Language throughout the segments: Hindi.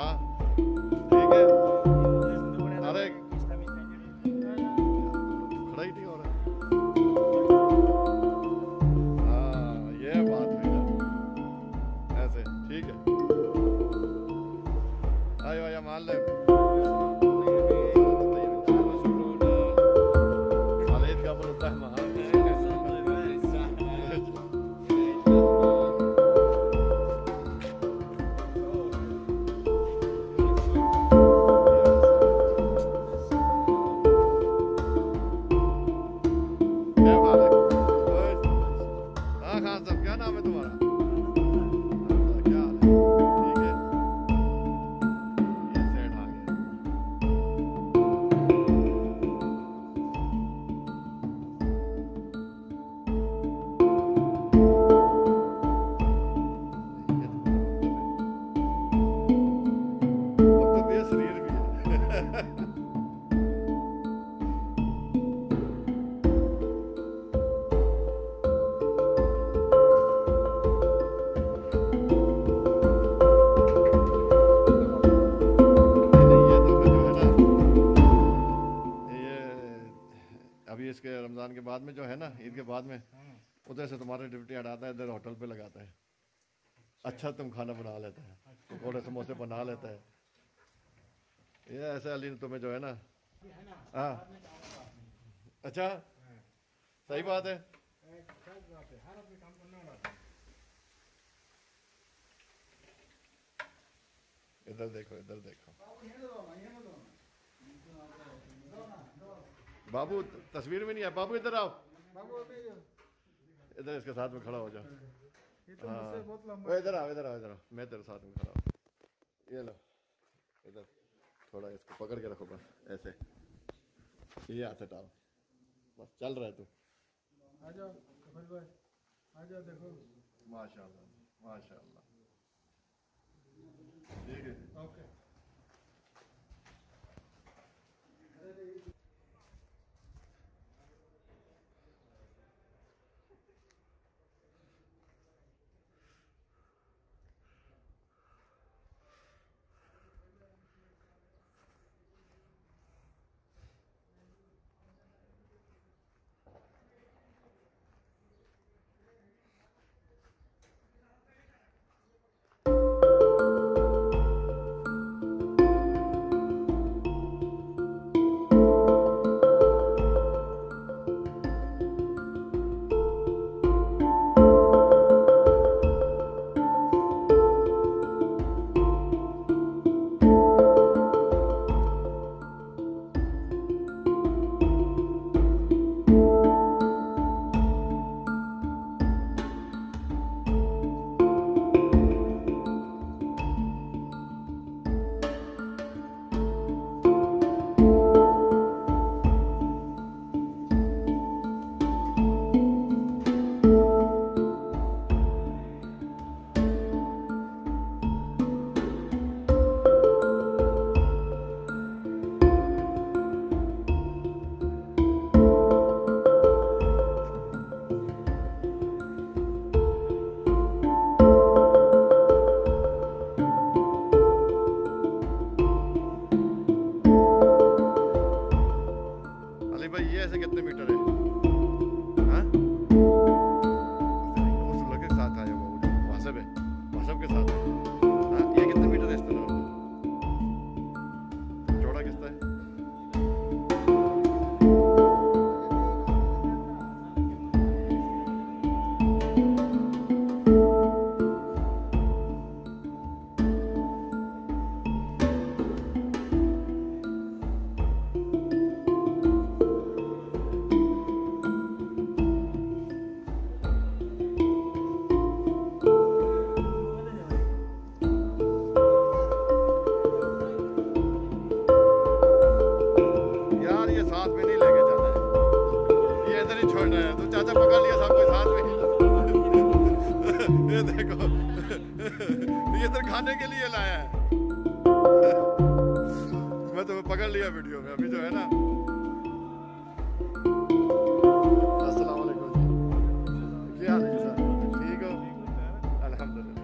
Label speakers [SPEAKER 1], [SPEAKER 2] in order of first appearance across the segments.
[SPEAKER 1] हाँ ठीक है। अरे खड़ा ही नहीं हो रहा। हाँ ये बात हुई ना, ऐसे ठीक है। आयो आया मान ले खालिद का बोलता है महान। क्या नाम है तुम्हारा? क्या हाल है? ठीक है। ये सेट आ गया। अब तो ये शरीर भी है। अभी इसके रमजान के बाद में जो है ना, ईद के बाद में उधर से तुम्हारे ड्यूटी हटाता है, इधर होटल पे लगाता है। अच्छा तुम खाना बना लेता है, पकौड़े समोसे बना लेता है। ये ऐसे अली तुम्हें जो है ना, हाँ अच्छा सही बात है। इधर देखो, इधर देखो बाबू, तस्वीर में नहीं है बाबू, इधर आओ। इधर इसके साथ में खड़ा हो जाओ। हाँ इधर आओ, इधर आओ, इधर आओ, मैं तेरे साथ में खड़ा हूँ। ये लो इधर, थोड़ा इसको पकड़ के रखो बस ऐसे, ये हाथ हटाओ बस, चल रहा है तू।
[SPEAKER 2] आ जाओ कपिल भाई, आ जाओ देखो।
[SPEAKER 1] माशाल्लाह माशाल्लाह, ठीक है
[SPEAKER 2] ओके।
[SPEAKER 1] भाई ये ऐसे कितने मीटर है? हाँ उस लगे साथ आया होगा, वासब है, वासब के साथ। हाँ ये कितने मीटर है इस तरह? चौड़ा कितना है? साथ में नहीं लेके जाना है, ये इधर ही छोड़ना है। तो चाचा पकड़ लिया सबको साथ में। ये देखो ये इधर खाने के लिए लाया है। मैं तो पकड़ लिया वीडियो में अभी जो है ना। अस्सलाम वालेकुम जी, क्या हाल है सर? ठीक हो? अल्हम्दुलिल्लाह।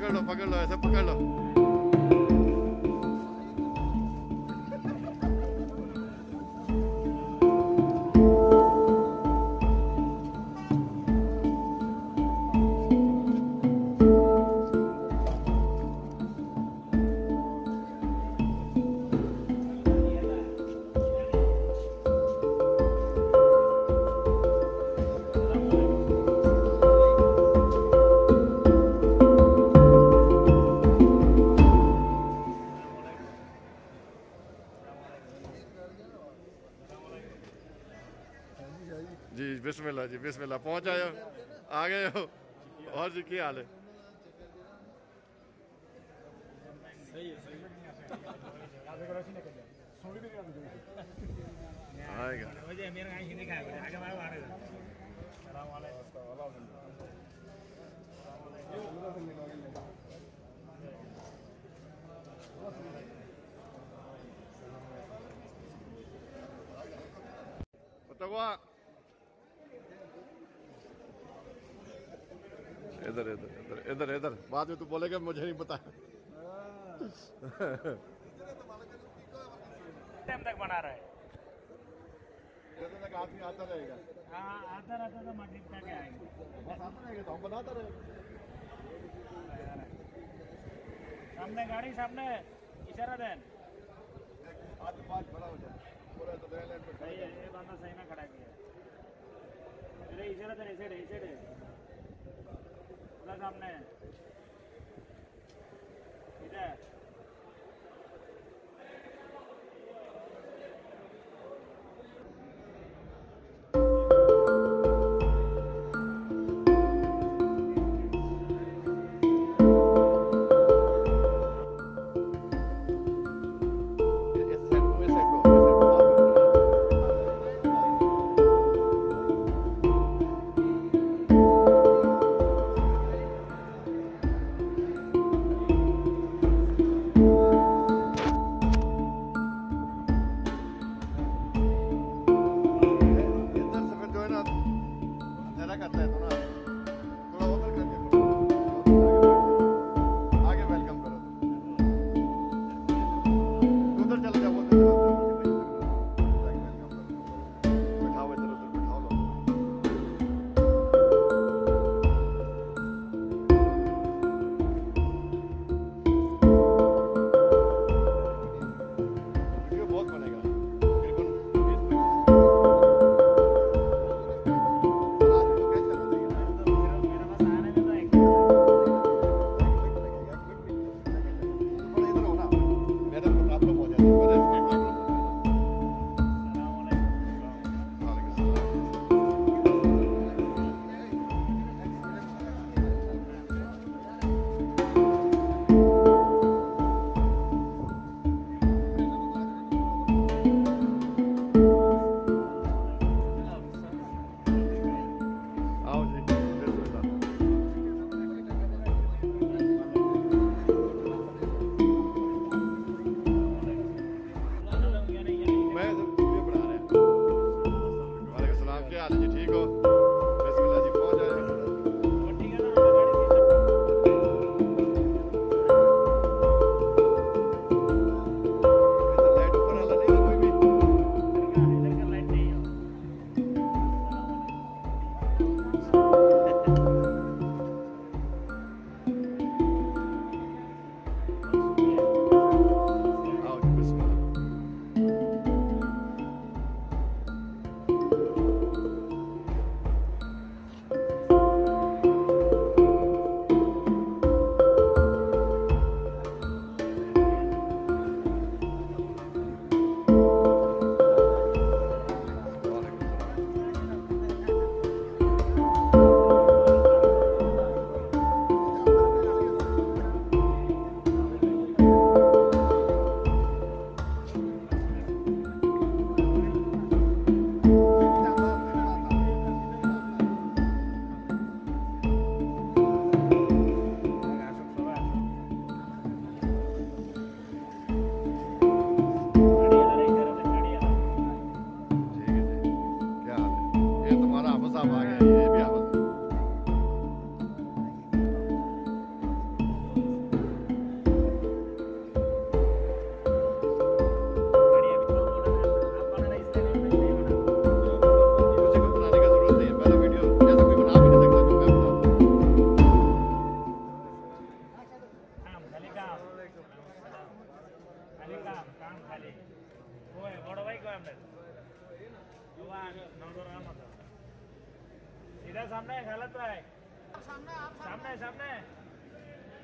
[SPEAKER 1] पकड़ लो, ऐसे पकड़ लो। जी बिस्मिल्लाह जी, बिस्मिल्लाह। पहुंच आए हो, आ गए हो। और जी क्या हाल है? आएगा। इधर इधर इधर इधर इधर, बाद में तू बोलेगा मुझे नहीं पता।
[SPEAKER 3] टाइम तक बना रहा है।
[SPEAKER 1] जैसे तक आदमी आता रहेगा।
[SPEAKER 3] हाँ, आता रहता तो मटली पका के आएंगे।
[SPEAKER 1] बस आता रहेगा तो हम बनाता रहेगा।
[SPEAKER 3] सामने गाड़ी, सामने इशारा देन।
[SPEAKER 1] आज पाँच बड़ा हो जाए पूरा तो रेल लाइन पे
[SPEAKER 3] सही है, ये बंदा सही ना खड़ा किया। अरे इशारा देन, इसे दे पूरा सामने इधर।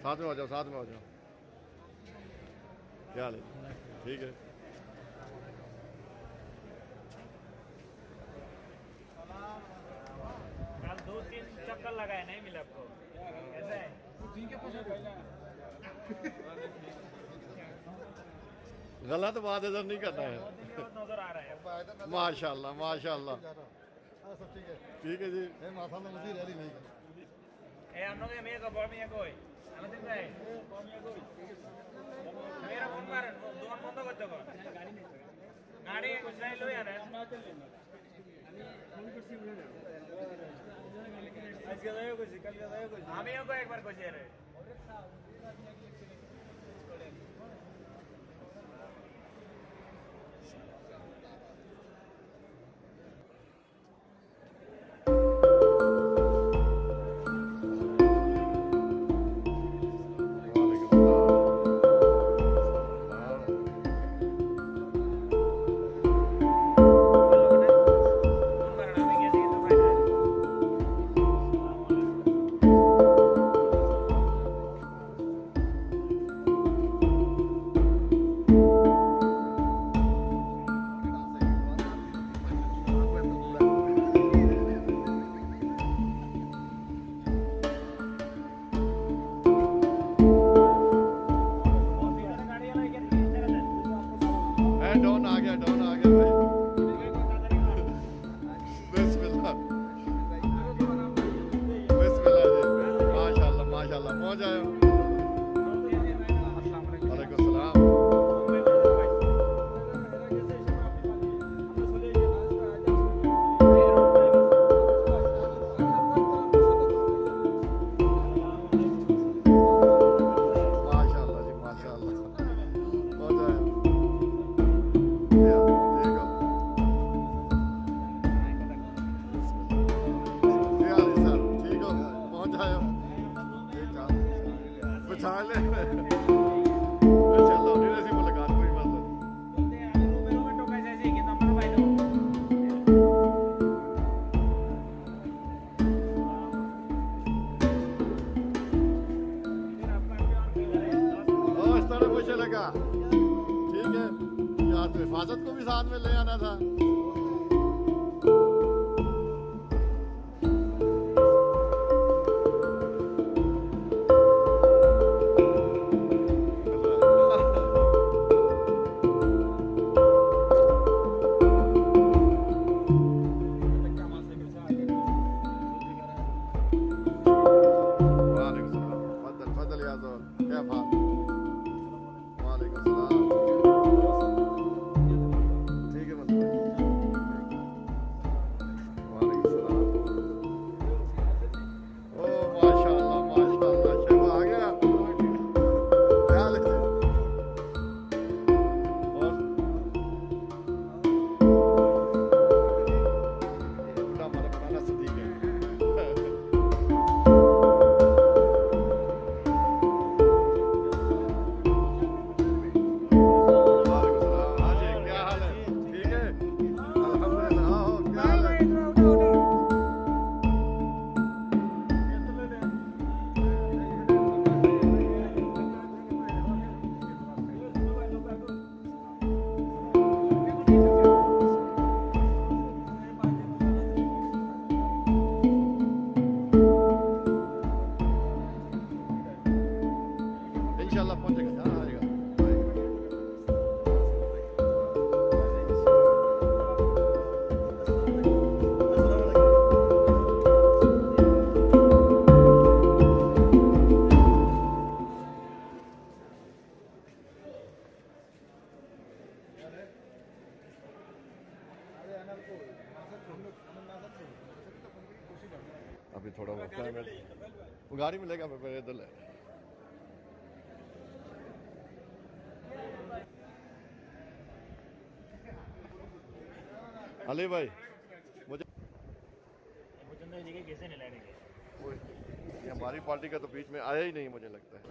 [SPEAKER 1] साथ में आ जाओ, साथ में आ जाओ। क्या हाल है? ठीक है।
[SPEAKER 3] कल 2-3 चक्कर लगाए, नहीं मिला आपको? कैसा है?
[SPEAKER 1] गलत बात इधर नहीं करना है।
[SPEAKER 3] नजर आ रहा है।
[SPEAKER 1] माशाल्लाह माशाल्लाह।
[SPEAKER 2] सब ठीक है।
[SPEAKER 1] ठीक है जी।
[SPEAKER 2] माशाल्लाह मुझे रैली नहीं
[SPEAKER 3] हम लोग मेरे को बॉल में कोई আমি দিন ভাই मेरा फोन मार दोन बंद করতে কর গাড়ি যাই লই আনে আজকে যাইও কইছি কালকে যাইও কইছি আমিও কয়েকবার কইছি আরে
[SPEAKER 1] डॉन आ गया भाई। बिस्मिल्लाह बिस्मिल्लाह जी। माशाल्लाह माशाल्लाह पहुंच आए। वालेकुम सलाम। माशाल्लाह जी माशाल्लाह पहुंच आए। लगा ठीक है यार, तो हिफाजत को भी साथ में ले आना था। इंशाल्लाह पहुंचेगा। हाँ आएगा। अभी थोड़ा वक्त है, वो गाड़ी में लेगा, मैं पैदल है। अली भाई मुझे
[SPEAKER 3] कैसे नहीं लड़ेंगे?
[SPEAKER 1] ये हमारी पार्टी का तो बीच में आया ही नहीं मुझे लगता है।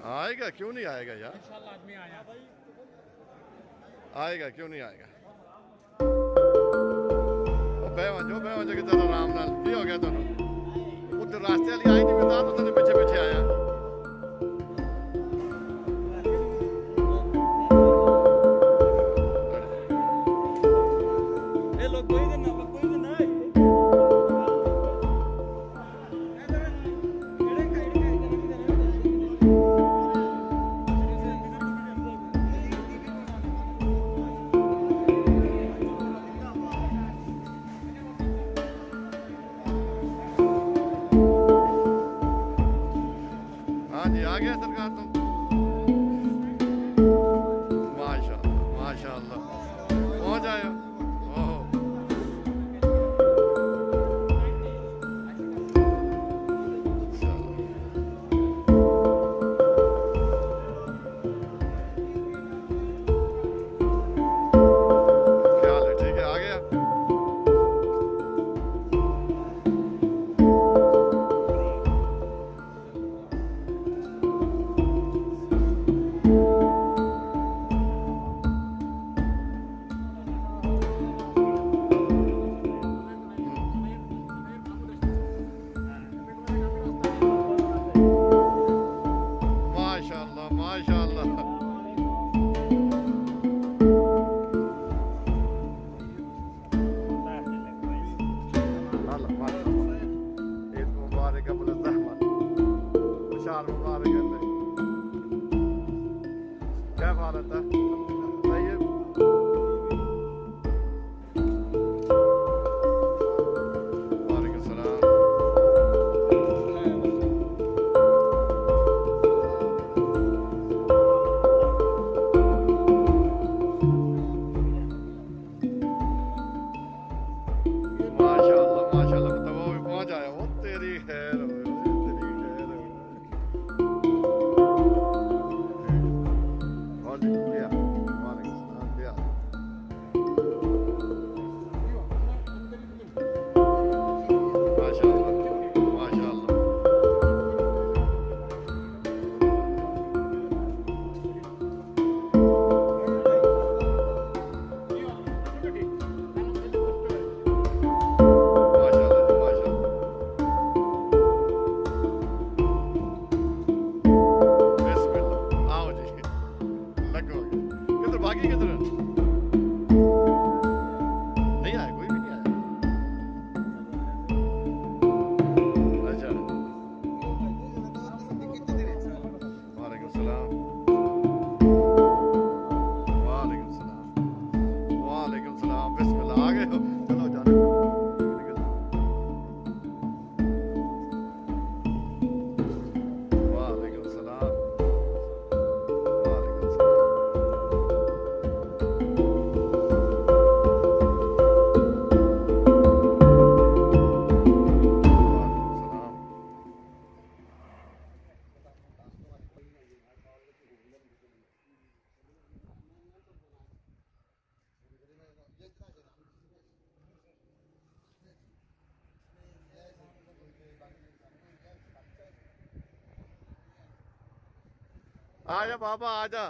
[SPEAKER 1] आएगा, क्यों नहीं आएगा यार,
[SPEAKER 2] इंशाल्लाह आदमी आया भाई।
[SPEAKER 1] आएगा, क्यों नहीं आएगा। बह जो किधर आराम नाल की हो गया तुहानू, उधर रास्ते वाली आई नहीं बता तो तेरे पीछे पीछे आया। हाँ जी, आ गया सरकार तो। माशाल्लाह माशाल्लाह, पहुंच आए हो। ओहो, क्या हाल है, ठीक है, आ गया। माशाल्लाह माशाल्लाह, अल्लाह माशाल्लाह। ईद मुबारक, अबुल रहमान, खुशहाल मुबारक है। क्या हालत है, तैयब। वालेकुम सलाम। माशाल्लाह माशाल्लाह, मतलब वो भी पहुंच आया। वो तेरी खैर हो, तेरी खैर हो। और जी, क्या, वालेकुम सलाम, क्या। माशाल्लाह माशाल्लाह। माशाल्लाह जी माशाल्लाह। बिस्मिल्लाह, आओ जी, लगो। किधर बाकी, किधर नहीं आया, कोई भी नहीं आया। अच्छा, वालेकुम सलाम। वालेकुम सलाम। वालेकुम सलाम, बिस्मिल्लाह, आ गए हो, चलो जाने दो। वालेकुम सलाम। वालेकुम सलाम। वालेकुम सलाम। आजा बाबा आजा,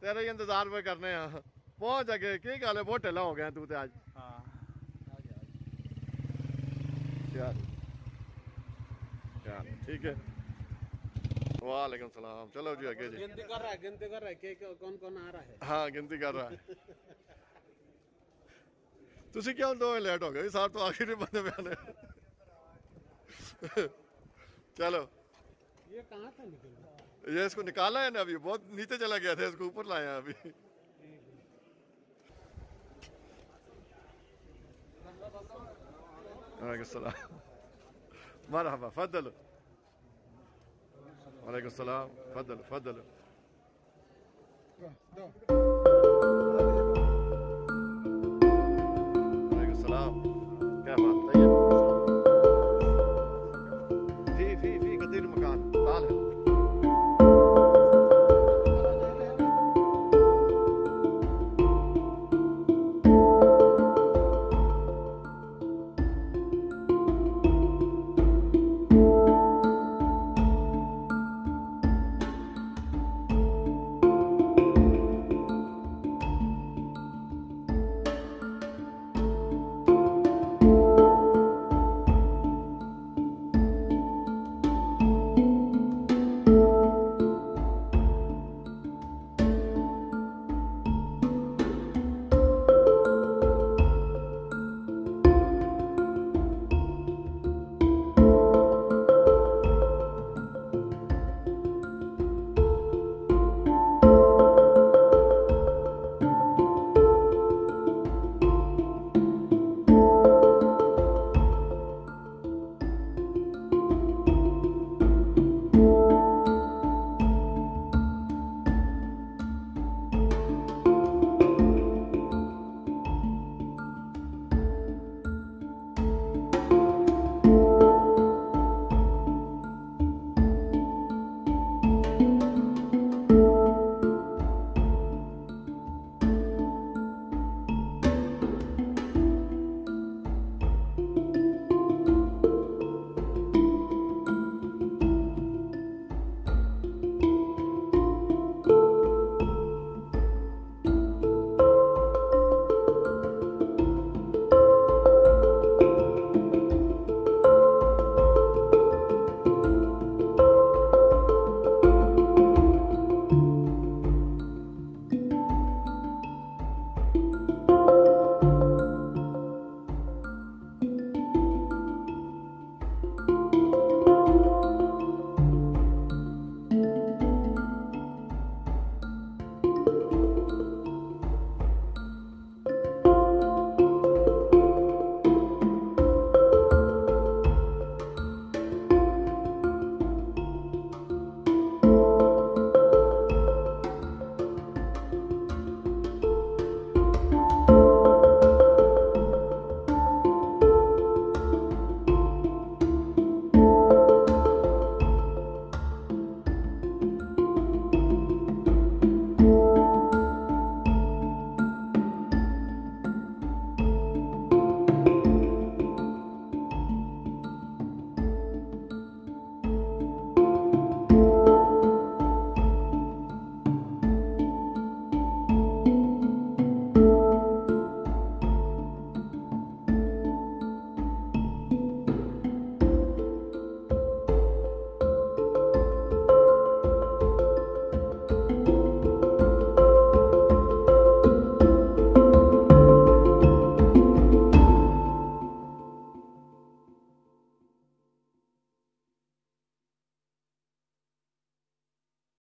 [SPEAKER 1] तेरा ही इंतजार पे करने हैं। पहुंच अगे, की गल है, बहुत ढिला हो गया तू ते आज। क्या क्या, ठीक है। वालेकुम सलाम, चलो जी आगे जी।
[SPEAKER 2] गिनती कर रहा है कौन कौन आ रहा है।
[SPEAKER 1] हाँ, गिनती कर रहा है। तुसी क्यों दो लेट हो गए, साहब तो आखिरी बंदे पे आने। चलो,
[SPEAKER 2] ये कहाँ था निकल गया?
[SPEAKER 1] ये इसको निकाला है ना, अभी बहुत नीचे चला गया था, इसको ऊपर लाया है अभी। वालेकुम सलाम, मरहबा, फद्दलो। वालेकुम सलाम, फद्दलो फद्दलो।